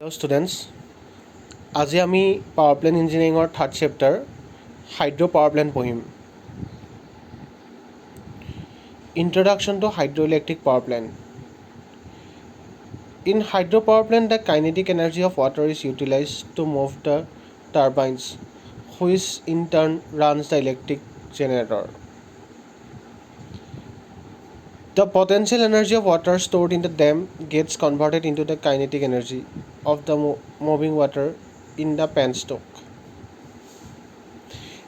Hello students, আজি আমি power plant ইঞ্জিনিয়াৰিঙৰ third chapter hydro' power plant পঢ়িম। Introduction to hydroelectric power plant. In hydro power plant, the kinetic energy of water is utilized to move the turbines, which in turn runs the electric generator. The potential energy of water stored in the dam gets converted into the kinetic energy of the moving water in the penstock.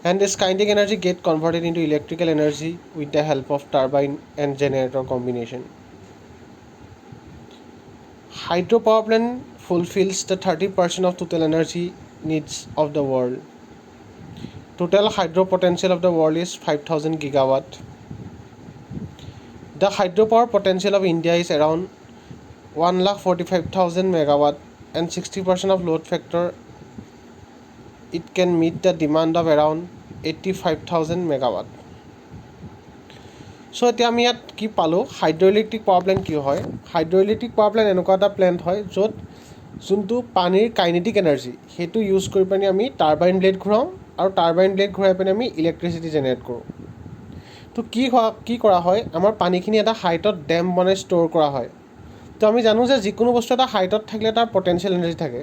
And this kinetic energy gets converted into electrical energy with the help of turbine and generator combination. Hydropower plant fulfills the 30% of total energy needs of the world. Total hydro potential of the world is 5,000 gigawatt. The hydropower potential of India is around 1,45,000 megawatt and 60% of load factor. It can meet the demand of around 85,000 megawatt. So এতিয়া আমি ইয়াত কি পালোঁ, হাইড্ৰইলেক্ট্ৰিক power plant কি হয়? হাইড্ৰইলেক্ট্ৰিক power plant এনেকুৱা এটা plant হয় য'ত যোনটো পানীৰ কাইনেটিক এনাৰ্জি সেইটো ইউজ কৰি পিনি আমি টাৰ্বাইন ব্লেড ঘূৰাওঁ আৰু টাৰ্বাইন ব্লেড ঘূৰাই পিনি আমি ইলেক্ট্ৰিচিটি জেনেৰেট কৰোঁ। তো কি কৰা হয়, আমাৰ পানীখিনি এটা হাইটত ডেম বনাই ষ্ট'ৰ কৰা হয়। তো আমি জানো যে যিকোনো বস্তু এটা হাইটত থাকিলে তাৰ পটেঞ্চিয়েল এনাৰ্জি থাকে।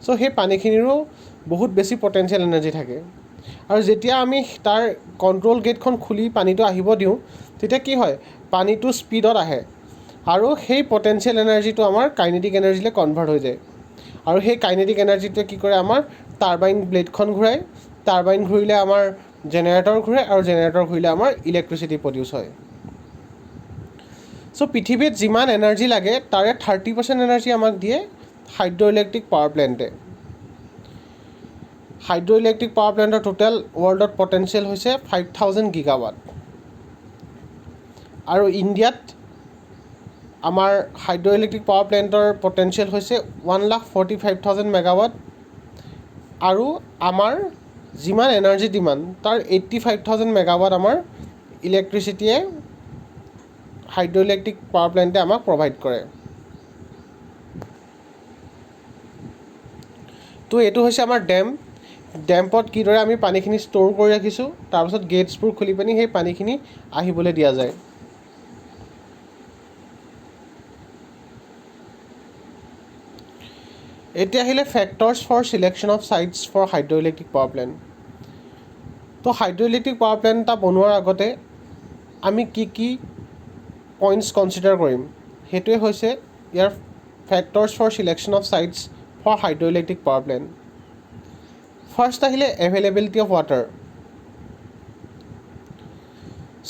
চ' সেই পানীখিনিৰো বহুত বেছি পটেঞ্চিয়েল এনাৰ্জি থাকে। আৰু যেতিয়া আমি তাৰ কণ্ট্ৰল গেটখন খুলি পানীটো আহিব দিওঁ, তেতিয়া কি হয়, পানীটো স্পীডত আহে আৰু সেই পটেঞ্চিয়েল এনাৰ্জিটো আমাৰ কাইনেটিক এনাৰ্জিলৈ কনভাৰ্ট হৈ যায়। আৰু সেই কাইনেটিক এনাৰ্জিটোৱে কি কৰে, আমাৰ টাৰ্বাইন ব্লেডখন ঘূৰাই, টাৰ্বাইন ঘূৰিলে আমাৰ জেনেৰেটৰ ঘূৰে আৰু জেনেৰেটৰ ঘূৰিলে আমাৰ ইলেক্ট্ৰিচিটি প্ৰডিউচ হয়। চ' পৃথিৱীত যিমান এনাৰ্জি লাগে তাৰে 30% এনাৰ্জি আমাক দিয়ে হাইড্ৰইলেক্ট্ৰিক পাৱাৰ প্লেণ্টে। হাইড্ৰইলেক্ট্ৰিক পাৱাৰ প্লেণ্টৰ টোটেল ৱৰ্ল্ডত পটেঞ্চিয়েল হৈছে 5,000 গিগাৱাট। আৰু ইণ্ডিয়াত আমাৰ হাইড্ৰইলেক্ট্ৰিক পাৱাৰ প্লেণ্টৰ পটেঞ্চিয়েল হৈছে 1,45,000 মেগাৱাট। আৰু আমাৰ যিমান এনাৰ্জি ডিমাণ্ড তাৰ 85,000 মেগাৱাট আমাৰ ইলেক্ট্ৰিচিটিয়ে হাইড্ৰইলেক্ট্ৰিক পাৱাৰ প্লেণ্টে আমাক প্ৰভাইড কৰে। তো এইটো হৈছে আমাৰ ডেম্পত কিদৰে আমি পানীখিনি ষ্ট'ৰ কৰি ৰাখিছোঁ, তাৰপিছত গেটছবোৰ খুলি পিনি সেই পানীখিনি আহিবলৈ দিয়া যায়। এতিয়া আহিলে factors for selection of sites for hydroelectric power plant. তো হাইড্ৰইলেক্ট্ৰিক পাৱাৰ প্লেণ্ট এটা বনোৱাৰ আগতে আমি কি পইণ্টছ কনচিডাৰ কৰিম, সেইটোৱে হৈছে ইয়াৰ factors for selection of sites for hydroelectric power plant. First আহিলে availability of water.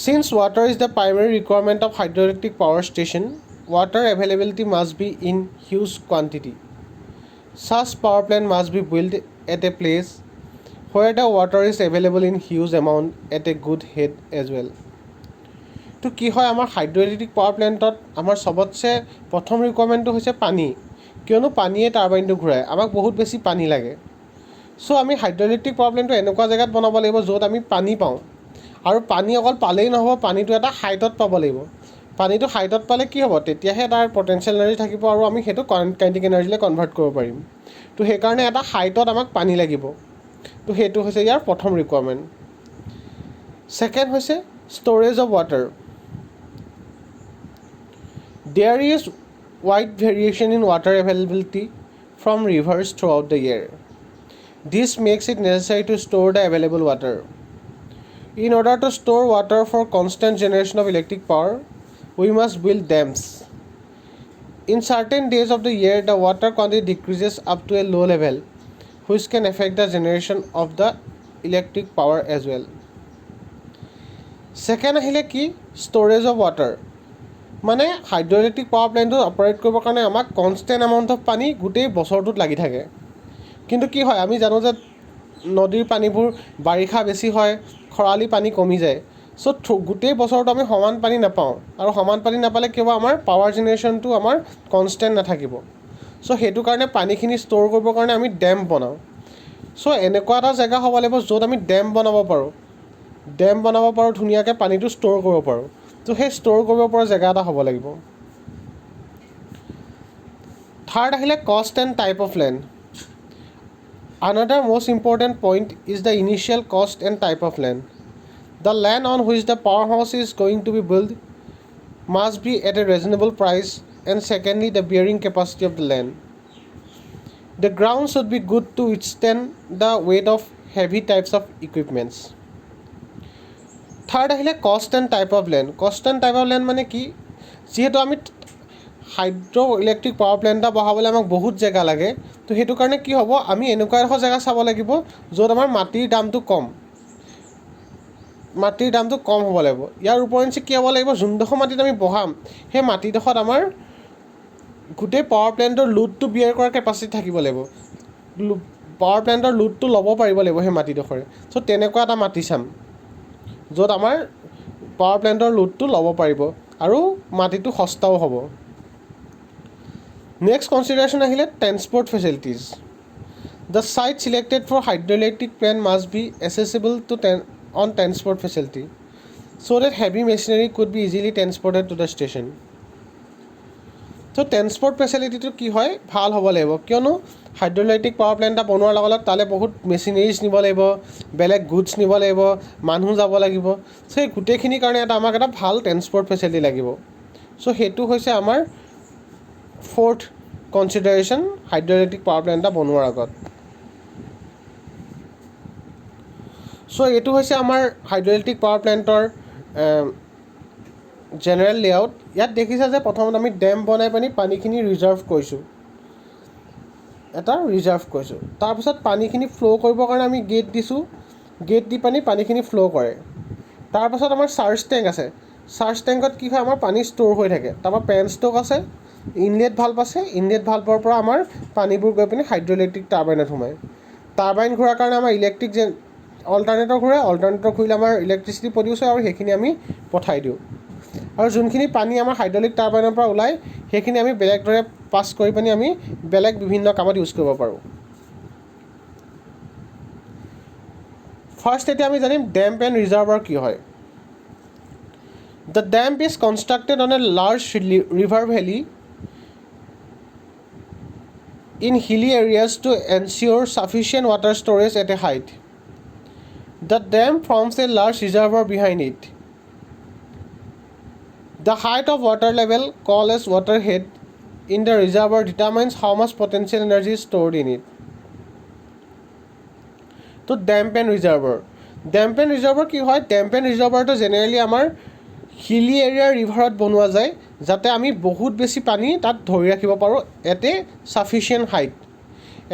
Since water is the primary requirement of hydroelectric power station, water availability must be in huge quantity. Such power plant must be built at a place where the water is available in huge amount at a good head as well. তো কি হয়, আমাৰ হাইড্ৰইলেক্ট্ৰিক power প্লেণ্টত আমাৰ চবতছে প্ৰথম ৰিকুৱাৰমেণ্টটো হৈছে পানী, কিয়নো পানীয়ে টাৰ্বাইনটো ঘূৰায়, আমাক বহুত বেছি পানী লাগে। চ' আমি হাইড্ৰইলেক্ট্ৰিক পাৱাৰ প্লেণ্টটো এনেকুৱা জেগাত বনাব লাগিব য'ত আমি পানী পাওঁ। আৰু পানী অকল পালেই নহ'ব, পানীটো এটা হাইটত পাব লাগিব। পানীটো হাইটত পালে কি হ'ব, তেতিয়াহে তাৰ পটেঞ্চিয়েল এনাৰ্জি থাকিব আৰু আমি সেইটো কাইনেটিক এনাৰ্জিলৈ কনভাৰ্ট কৰিব পাৰিম। তো সেইকাৰণে এটা হাইটত আমাক পানী লাগিব। তো সেইটো হৈছে ইয়াৰ প্ৰথম ৰিকুৱাৰমেণ্ট। ছেকেণ্ড হৈছে storage of water. There is wide variation in water availability from rivers throughout the year. This makes it necessary to store the available water. In order to store water for constant generation of electric power, we must build dams. In certain days of the year, the water quantity decreases up to a low level, which can affect the generation of the electric power as well. Second আহিলে কি, storage of water. মানে হাইড্ৰইলেক্ট্ৰিক power প্লেণ্টটো operate কৰিবৰ কাৰণে আমাক constant amount of পানী গোটেই বছৰটোত লাগি থাকে। কিন্তু কি হয়, আমি জানো যে নদীৰ পানীবোৰ বাৰিষা বেছি হয়, খৰালি পানী কমি যায়। চ' গোটেই বছৰটো আমি সমান পানী নাপাওঁ, আৰু সমান পানী নাপালে কি হ'ব, আমাৰ পাৱাৰ জেনেৰেশ্যনটো আমাৰ কনষ্টেণ্ট নাথাকিব। চ' সেইটো কাৰণে পানীখিনি ষ্ট'ৰ কৰিবৰ কাৰণে আমি ডেম বনাওঁ। চ' এনেকুৱা এটা জেগা হ'ব লাগিব য'ত আমি ডেম বনাব পাৰোঁ ধুনীয়াকৈ পানীটো ষ্ট'ৰ কৰিব পাৰোঁ। তো সেই ষ্ট'ৰ কৰিব পৰা জেগা এটা হ'ব লাগিব। Third আহিলে cost and type of land. Another most important point is the initial cost and type of land. The land on which the powerhouse is going to be built must be at a reasonable price, and secondly, the bearing capacity of the land. The ground should be good to withstand the weight of heavy types of equipments. Third আহিলে cost and type of land. Cost and type of land মানে কি, যিহেতু আমি হাইড্ৰ electric power plant এটা বহাবলৈ আমাক বহুত জেগা লাগে, তো সেইটো কাৰণে কি হ'ব, আমি এনেকুৱা এডোখৰ জেগা চাব লাগিব য'ত আমাৰ মাটিৰ দামটো কম হ'ব লাগিব। ইয়াৰ উপৰিঞ্চি কি হ'ব লাগিব, যোনডোখৰ মাটিত আমি বহাম সেই মাটিডোখৰত আমাৰ গোটেই পাৱাৰ প্লেণ্টৰ লোডটো বিয়াৰ কৰাৰ কেপাচিটি থাকিব লাগিব, পাৱাৰ প্লেণ্টৰ লোডটো ল'ব পাৰিব লাগিব সেই মাটিডোখৰে। চ' তেনেকুৱা এটা মাটি চাম য'ত আমাৰ পাৱাৰ প্লেণ্টৰ লোডটো ল'ব পাৰিব আৰু মাটিটো সস্তাও হ'ব। নেক্সট কনচিডাৰেশ্যন আহিলে transport facilities. The site selected for hydroelectric plant must be accessible to on transport facility so that heavy machinery could be easily transported to the station. So transport facility to কি হয়, ভাল হ'ব লাগিব, কিয়নো হাইড্ৰইলেক্ট্ৰিক power plant এটা বনোৱাৰ লগত তালে বহুত মেচিনাৰিজ নিব লাগিব, বেলেগ গুডছ নিব লাগিব, মানুহ যাব লাগিব। চ' সেই গোটেইখিনিৰ কাৰণে আমাক এটা ভাল ট্ৰেন্সপৰ্ট ফেচিলিটি লাগিব। চ' সেইটো হৈছে আমাৰ ফ'ৰ্থ কনচিডাৰেশ্যন হাইড্ৰইলেক্ট্ৰিক পাৱাৰ প্লেণ্ট এটা বনোৱাৰ আগত। চ' এইটো হৈছে আমাৰ হাইড্ৰইলেক্ট্ৰিক পাৱাৰ প্লেণ্টৰ জেনেৰেল লেআউট। ইয়াত দেখিছা যে প্ৰথমত আমি ডেম বনাই পানি পানীখিনি ৰিজাৰ্ভ কৰিছোঁ, তাৰপিছত পানীখিনি ফ্ল' কৰিবৰ কাৰণে আমি গেট দিছোঁ, গেট দি পানীখিনি ফ্ল' কৰে। তাৰপাছত আমাৰ চাৰ্জ টেংক আছে, চাৰ্জ টেংকত কি হয়, আমাৰ পানী ষ্ট'ৰ হৈ থাকে। তাৰপৰা পেন ষ্টক আছে, ইনলেট ভাল্ভ আছে, ইনলেট ভাল্ভৰ পৰা আমাৰ পানীবোৰ গৈ পিনি হাইড্ৰইলেক্ট্ৰিক টাৰ্বাইনত সোমায়। টাৰ্বাইন ঘূৰাৰ কাৰণে আমাৰ ইলেক্ট্ৰিক অল্টাৰনেটৰ ঘূৰে, অল্টাৰনেটৰ ঘূৰিলে আমাৰ ইলেক্ট্ৰিচিটি প্ৰডিউচ হয় আৰু সেইখিনি আমি পঠাই দিওঁ। আৰু যোনখিনি পানী আমাৰ হাইড্ৰলিক টাৰ্বাইনৰ পৰা ওলায় সেইখিনি আমি বেলেগ দৰে পাছ কৰি পিনি আমি বেলেগ বিভিন্ন কামত ইউজ কৰিব পাৰোঁ। ফাৰ্ষ্ট এতিয়া আমি জানিম ডেম্প এণ্ড ৰিজাৰ্ভাৰ কি হয়। The dam is constructed on a large river valley in hilly areas to ensure sufficient water storage at a height. The dam forms a large reservoir behind it. The height of water level, called as water head, in the reservoir determines how much potential energy is stored in it. So damp and reservoir. Damp and reservoir কি হয়? Damp and reservoir তো generally আমাৰ হিলি এৰিয়াৰ ৰিভাৰত বনোৱা যায় যাতে আমি বহুত বেছি পানী তাত ধৰি ৰাখিব পাৰোঁ এট এ ছাফিচিয়েণ্ট হাইট।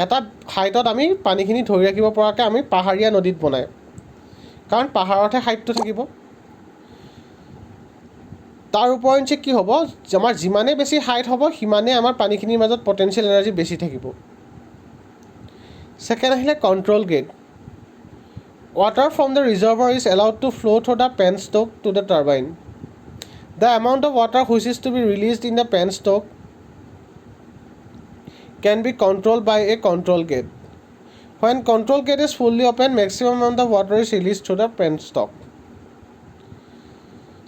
এটা হাইটত আমি পানীখিনি ধৰি ৰাখিব পৰাকৈ আমি পাহাৰীয়া নদীত বনায়, কাৰণ পাহাৰতহে হাইটটো থাকিব। তাৰ উপৰিঞ্চি কি হ'ব, আমাৰ যিমানেই বেছি হাইট হ'ব সিমানেই আমাৰ পানীখিনিৰ মাজত পটেঞ্চিয়েল এনাৰ্জি বেছি থাকিব। ছেকেণ্ড আহিলে control gate. Water from the reservoir is allowed to flow' through the penstock to the turbine. The amount of water which is to be released in the penstock can be control by a control gate. When control gate is fully open, maximum amount of water is released through the penstock.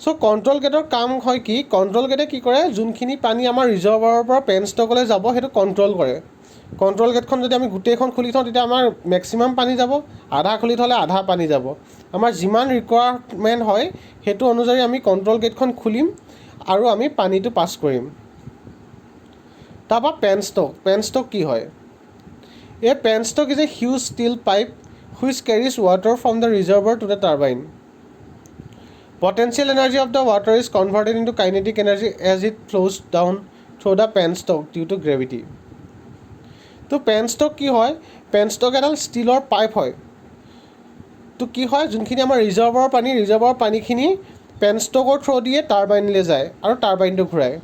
So control gate কাম হয় কি, control gate কি কৰে, যোনখিনি পানী আমাৰ ৰিজাৰ্ভাৰৰ পৰা পেনষ্টকলৈ যাব সেইটো কণ্ট্ৰল কৰে। কণ্ট্ৰল গেটখন যদি আমি গোটেইখন খুলি থওঁ তেতিয়া আমাৰ মেক্সিমাম পানী যাব, আধা খুলি থ'লে আধা পানী যাব। আমাৰ যিমান ৰিকুৱাৰমেণ্ট হয় সেইটো অনুযায়ী আমি কণ্ট্ৰল গেটখন খুলিম আৰু আমি পানীটো পাছ কৰিম। তাৰপৰা পেনষ্টক কি হয়? A penstock is a huge steel pipe which carries water from the reservoir to the turbine. Potential energy of the water is converted into kinetic energy as it flows down through the penstock due to gravity. তো পেনষ্টক কি হয়? পেনষ্টক এডাল ষ্টীলৰ pipe হয়। তো কি হয়, যোনখিনি আমাৰ ৰিজাৰ্ভাৰৰ পানীখিনি পেনষ্টকৰ থ্ৰু দিয়ে টাৰ্বাইনলৈ যায় আৰু টাৰ্বাইনটো ঘূৰায়।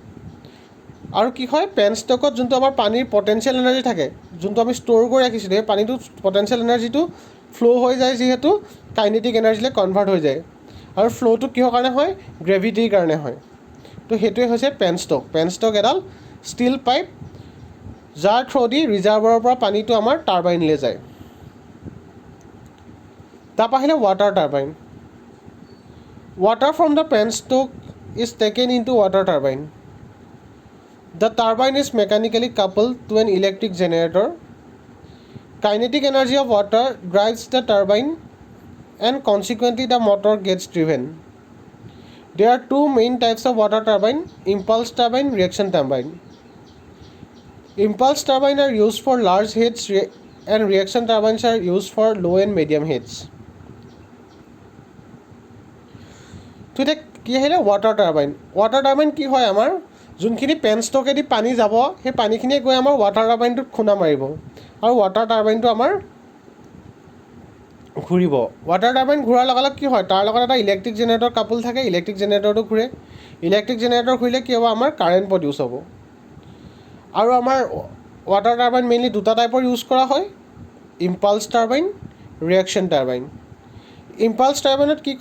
আৰু কি হয়, পেনষ্টকত যোনটো আমাৰ পানীৰ পটেঞ্চিয়েল এনাৰ্জি থাকে, যোনটো আমি ষ্ট'ৰ কৰি ৰাখিছিলোঁ, সেই পানীটো পটেঞ্চিয়েল এনাৰ্জিটো ফ্ল' হৈ যায়, যিহেতু কাইনেটিক এনাৰ্জিলৈ কনভাৰ্ট হৈ যায়। আৰু ফ্ল'টো কিহৰ কাৰণে হয়? গ্ৰেভিটিৰ কাৰণে হয়। তো সেইটোৱে হৈছে পেনষ্টক এডাল ষ্টীল পাইপ যাৰ থ্ৰু দি ৰিজাৰ্ভাৰৰ পৰা পানীটো আমাৰ টাৰ্বাইনলৈ যায়। তাৰপৰা আহিলে water turbine. Water from the penstock is taken into water turbine. The turbine is mechanically coupled to an electric generator. Kinetic energy of water drives the turbine and consequently the motor gets driven. There are two main types of water turbine: impulse turbine, reaction turbine. Impulse turbine are used for large heads and reaction turbines are used for low and medium heads. তো এতিয়া কি আহিলে water turbine. Water turbine কি হয়, আমাৰ যোনখিনি পেনষ্টকেদি পানী যাব সেই পানীখিনিয়ে গৈ আমাৰ ৱাটাৰ টাৰ্বাইনটোত খুন্দা মাৰিব আৰু ৱাটাৰ টাৰ্বাইনটো আমাৰ ঘূৰিব। ৱাটাৰ টাৰ্বাইন ঘূৰাৰ লগে লগে কি হয়, তাৰ লগত এটা ইলেক্ট্ৰিক জেনেৰেটৰ কাপোল থাকে, ইলেক্ট্ৰিক জেনেৰেটৰটো ঘূৰে। ইলেক্ট্ৰিক জেনেৰেটৰ ঘূৰিলে কি হ'ব, আমাৰ কাৰেণ্ট প্ৰডিউচ হ'ব। আৰু আমাৰ ৱাটাৰ টাৰ্বাইন মেইনলি দুটা টাইপৰ ইউজ কৰা হয়: ইম্পালছ টাৰ্বাইন, ৰিয়েকশ্যন টাৰ্বাইন। ইম্পালছ টাৰ্বাইনত কি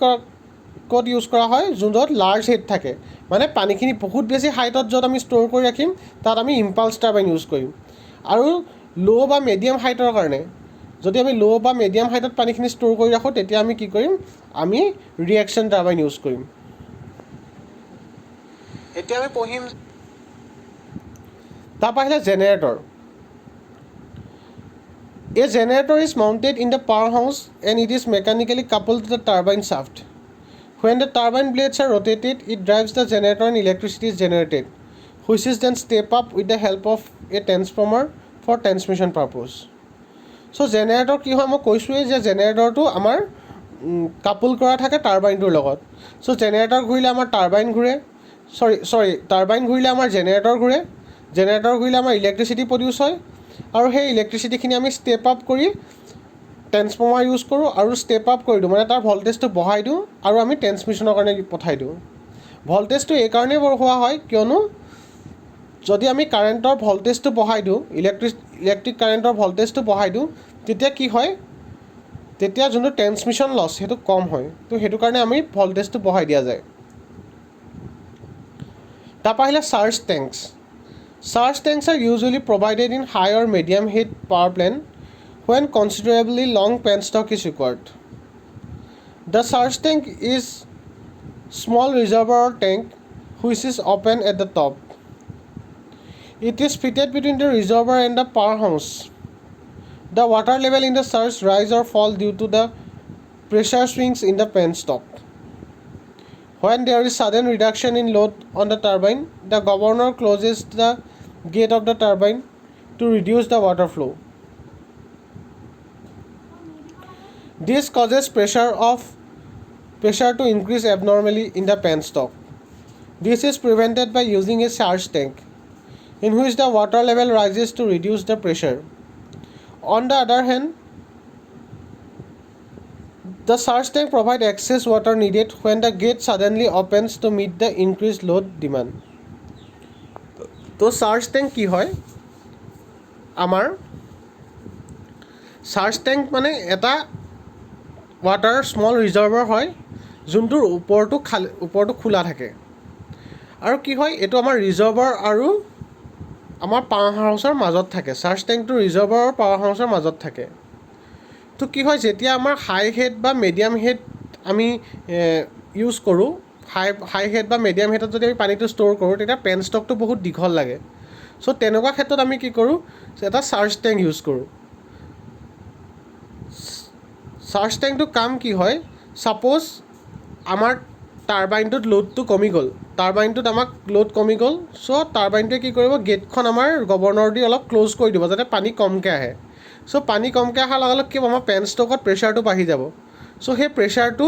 ক'ত ইউজ কৰা হয়, যোনটোত লাৰ্জ হেড থাকে, মানে পানীখিনি বহুত বেছি হাইটত য'ত আমি ষ্ট'ৰ কৰি ৰাখিম তাত আমি ইম্পালছ টাৰ্বাইন ইউজ কৰিম। আৰু ল' বা মিডিয়াম হাইটৰ কাৰণে, যদি আমি ল' বা মিডিয়াম হাইটত পানীখিনি ষ্ট'ৰ কৰি ৰাখোঁ তেতিয়া আমি কি কৰিম, আমি ৰিয়েকশ্যন টাৰ্বাইন ইউজ কৰিম। এতিয়া আমি পঢ়িম তাৰপৰা আহিলে generator. A generator is mounted in the powerhouse and it is mechanically coupled to the turbine shaft. When the turbine blades are rotated, it drives the generator and electricity is generated, which is then step up with the help of a transformer for transmission purpose. So generator কি হয়, মই কৈছোঁৱেই যে জেনেৰেটৰটো আমাৰ couple কৰা থাকে টাৰ্বাইনটোৰ লগত। চ' generator ঘূৰিলে আমাৰ টাৰ্বাইন ঘূৰে, টাৰ্বাইন ঘূৰিলে আমাৰ জেনেৰেটৰ ঘূৰে, জেনেৰেটৰ ঘূৰিলে আমাৰ ইলেক্ট্ৰিচিটি প্ৰডিউচ হয় আৰু সেই ইলেক্ট্ৰিচিটিখিনি আমি ষ্টেপ আপ কৰি ট্ৰেন্সফৰ্মাৰ ইউজ কৰোঁ আৰু ষ্টেপ আপ কৰি দিওঁ, মানে তাৰ ভল্টেজটো বঢ়াই দিওঁ আৰু আমি ট্ৰেন্সমিশ্যনৰ কাৰণে পঠাই দিওঁ। ভল্টেজটো এইকাৰণেই বঢ়োৱা হয় কিয়নো যদি আমি কাৰেণ্টৰ ভল্টেজটো বঢ়াই দিওঁ, ইলেক্ট্ৰিক কাৰেণ্টৰ ভল্টেজটো বঢ়াই দিওঁ, তেতিয়া কি হয়, তেতিয়া যোনটো ট্ৰেন্সমিশ্যন লছ সেইটো কম হয়। তো সেইটো কাৰণে আমি ভল্টেজটো বঢ়াই দিয়া যায়। তাৰপৰা আহিলে charge টেংকছ। Charge tanks are usually provided in high or medium heat power plant when considerably long penstock is required. The charge tank is small reservoir tank which is open at the top. It is fitted between the reservoir and the powerhouse. The water level in the surge rise or fall due to the pressure swings in the penstock. When there is sudden reduction in load on the turbine, the governor closes the gate of the turbine to reduce the water flow. This causes pressure to increase abnormally in the penstock. This is prevented by using a charge tank, in which the water level rises to reduce the pressure. On the other hand, the charge tank provides excess water needed when the gate suddenly opens to meet the increased load demand. তো charge tank কি হয়, আমাৰ charge tank মানে এটা water small reservoir হয় যোনটোৰ ওপৰটো খোলা থাকে। আৰু কি হয়, এইটো আমাৰ ৰিজাৰ্ভাৰ আৰু আমাৰ পাৱাৰ হাউচৰ মাজত থাকে। চাৰ্জ টেংকটো ৰিজাৰ্ভাৰ আৰু পাৱাৰ হাউচৰ মাজত থাকে। তো কি হয়, যেতিয়া আমাৰ হাই হেড বা মিডিয়াম হেড আমি ইউজ কৰোঁ, হাই হেড বা মিডিয়াম হেডত যদি আমি পানীটো ষ্ট'ৰ কৰোঁ তেতিয়া পেন ষ্টকটো বহুত দীঘল লাগে। চ' তেনেকুৱা ক্ষেত্ৰত আমি কি কৰোঁ, এটা চাৰ্জ টেংক ইউজ কৰোঁ। চাৰ্জ টেংকটোৰ কাম কি হয়, ছাপ'জ আমাৰ টাৰ্বাইনটোত লোডটো কমি গ'ল, টাৰ্বাইনটোত আমাক লোড কমি গ'ল, চ' টাৰ্বাইনটোৱে কি কৰিব, গেটখন আমাৰ গভৰ্ণৰ দি অলপ ক্ল'জ কৰি দিব যাতে পানী কমকৈ আহে। চ' পানী কমকৈ অহাৰ লগে লগে কি হ'ব, আমাৰ পেন ষ্টকত প্ৰেছাৰটো বাঢ়ি যাব। চ' সেই প্ৰেছাৰটো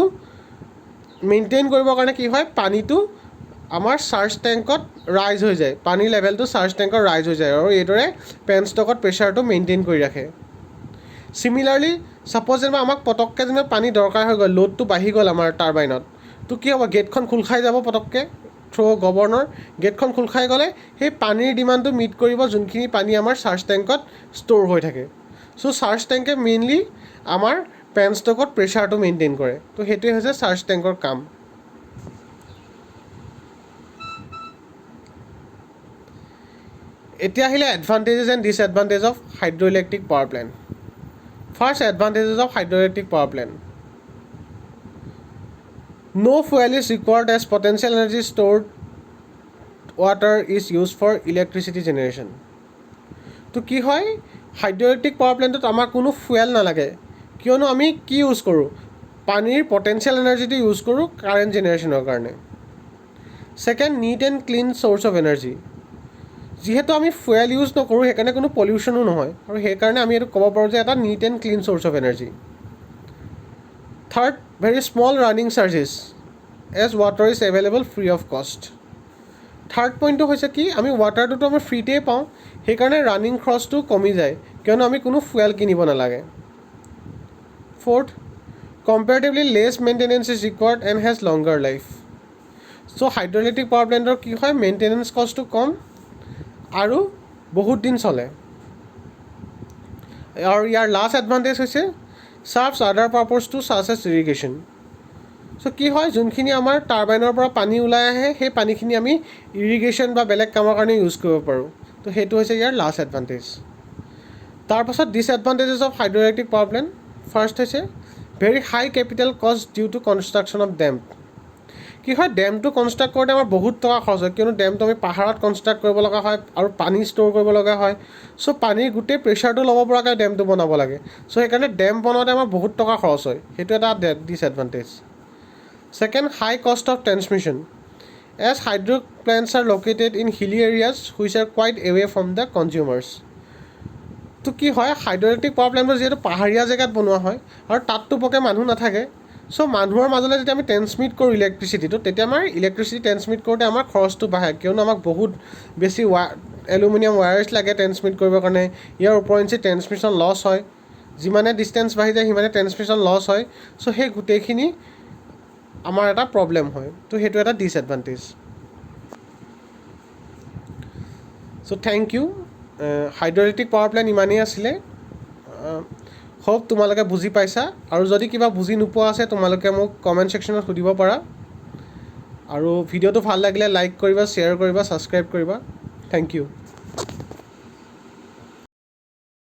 মেইনটেইন কৰিবৰ কাৰণে কি হয়, পানীটো আমাৰ চাৰ্জ টেংকত ৰাইজ হৈ যায়, পানীৰ লেভেলটো চাৰ্জ টেংকত ৰাইজ হৈ যায় আৰু এইদৰে পেন ষ্টকত প্ৰেছাৰটো মেইনটেইন কৰি ৰাখে। চিমিলাৰলি ছাপ'জ যেনিবা আমাক পটককৈ যেনিবা পানী দৰকাৰ হৈ গ'ল, লোডটো বাঢ়ি গ'ল আমাৰ টাৰ্বাইনত, তো কি হ'ব, গেটখন খোল খাই যাব পটককৈ থ্ৰু গভৰ্ণৰ। গেটখন খোল খাই গ'লে সেই পানীৰ ডিমাণ্ডটো মিট কৰিব যোনখিনি পানী আমাৰ চাৰ্জ টেংকত ষ্ট'ৰ হৈ থাকে। চ' চাৰ্জ টেংকে মেইনলি আমাৰ পেন ষ্টকত প্ৰেছাৰটো মেইনটেইন কৰে। তো সেইটোৱে হৈছে চাৰ্জ টেংকৰ কাম। এতিয়া আহিলে advantages and disadvantage of hydro' electric power plant. First, advantages of hydro' electric power plant. No fuel is required as potential energy stored water is used for electricity generation. তো কি হয় হাইড্ৰইলেক্ট্ৰিক পাৱাৰ প্লেণ্টত আমাৰ কোনো fuel নালাগে কিয়নো আমি কি use কৰোঁ পানীৰ পটেনচিয়েল এনাৰ্জিটো ইউজ কৰোঁ কাৰেণ্ট জেনেৰেশ্যনৰ কাৰণে second NEET and clean source of energy যিহেতু আমি ফুয়েল ইউজ নকৰোঁ সেইকাৰণে কোনো পলিউশ্যনো নহয় আৰু সেইকাৰণে আমি এইটো ক'ব পাৰোঁ যে এটা neat and clean source of energy third very small running charges as water is available free of cost third পইণ্টটো হৈছে কি আমি ৱাটাৰটোতো আমি ফ্ৰীতেই পাওঁ সেইকাৰণে ৰানিং খৰচটো কমি যায় কিয়নো আমি কোনো ফুয়েল কিনিব নালাগে fourth comparatively less maintenance is required and has longer life so' hydroelectric power প্লেণ্টৰ কি হয় মেইনটেনেন্স কষ্টটো কম আৰু বহুত দিন চলে আৰু ইয়াৰ লাষ্ট এডভান্টেজ হৈছে চাৰ্ভছ আদাৰ পাৰ্পজ টু চাৰ্চ এছ ইৰিগেশ্যন চ' কি হয় যোনখিনি আমাৰ টাৰ্বাইনৰ পৰা পানী ওলাই আহে সেই পানীখিনি আমি ইৰিগেশ্যন বা বেলেগ কামৰ কাৰণে ইউজ কৰিব পাৰোঁ তো সেইটো হৈছে ইয়াৰ লাষ্ট এডভান্টেজ তাৰপাছত disadvantages of hydroelectric power plant first হৈছে very high capital cost due to construction of dam কি হয় ডেমটো কনষ্ট্ৰাক্ট কৰোঁতে আমাৰ বহুত টকা খৰচ হয় কিয়নো ডেমটো আমি পাহাৰত কনষ্ট্ৰাক্ট কৰিব লগা হয় আৰু পানী ষ্ট'ৰ কৰিব লগা হয় চ' পানীৰ গোটেই প্ৰেছাৰটো ল'ব পৰাকৈ ডেমটো বনাব লাগে চ' সেইকাৰণে ডেম বনাওঁতে আমাৰ বহুত টকা খৰচ হয় সেইটো এটা disadvantage second high cost of transmission as hydro plants are located in hilly areas which are quite away from the consumers তো কি হয় হাইড্ৰইলেক্ট্ৰিক পাৱাৰ প্লেণ্টবোৰ যিহেতু পাহাৰীয়া জেগাত বনোৱা হয় আৰু তাততো পকে মানুহ নাথাকে চ' মানুহৰ মাজলৈ যেতিয়া আমি ট্ৰেন্সমিট কৰোঁ ইলেক্ট্ৰিচিটিটো তেতিয়া আমাৰ ইলেক্ট্ৰিচিটি ট্ৰেন্সমিট কৰোঁতে আমাৰ খৰচটো বাঢ়ে কিয়নো আমাক বহুত বেছি এলুমিনিয়াম ৱায়াৰ্ছ লাগে ট্ৰেন্সমিট কৰিবৰ কাৰণে ইয়াৰ ওপৰঞ্চি ট্ৰেন্সমিশ্যন লছ হয় যিমানে ডিষ্টেঞ্চ বাঢ়ি যায় সিমানে ট্ৰেন্সমিশ্যন লছ হয় চ' সেই গোটেইখিনি আমাৰ এটা প্ৰব্লেম হয় তো সেইটো এটা ডিছএডভান্টেজ চ' থেংক ইউ হাইড্ৰইলেক্ট্ৰিক পাৱাৰ প্লেণ্ট ইমানেই আছিলে হোপ তোমালোকে বুজি পাইছা আৰু যদি কিবা বুজি নোপোৱা আছে তোমালোকে মোক কমেণ্ট ছেকশ্যনত সুধিব পাৰা আৰু ভিডিঅ'টো ভাল লাগিলে লাইক কৰিবা শ্বেয়াৰ কৰিবা ছাবস্ক্ৰাইব কৰিবা থেংক ইউ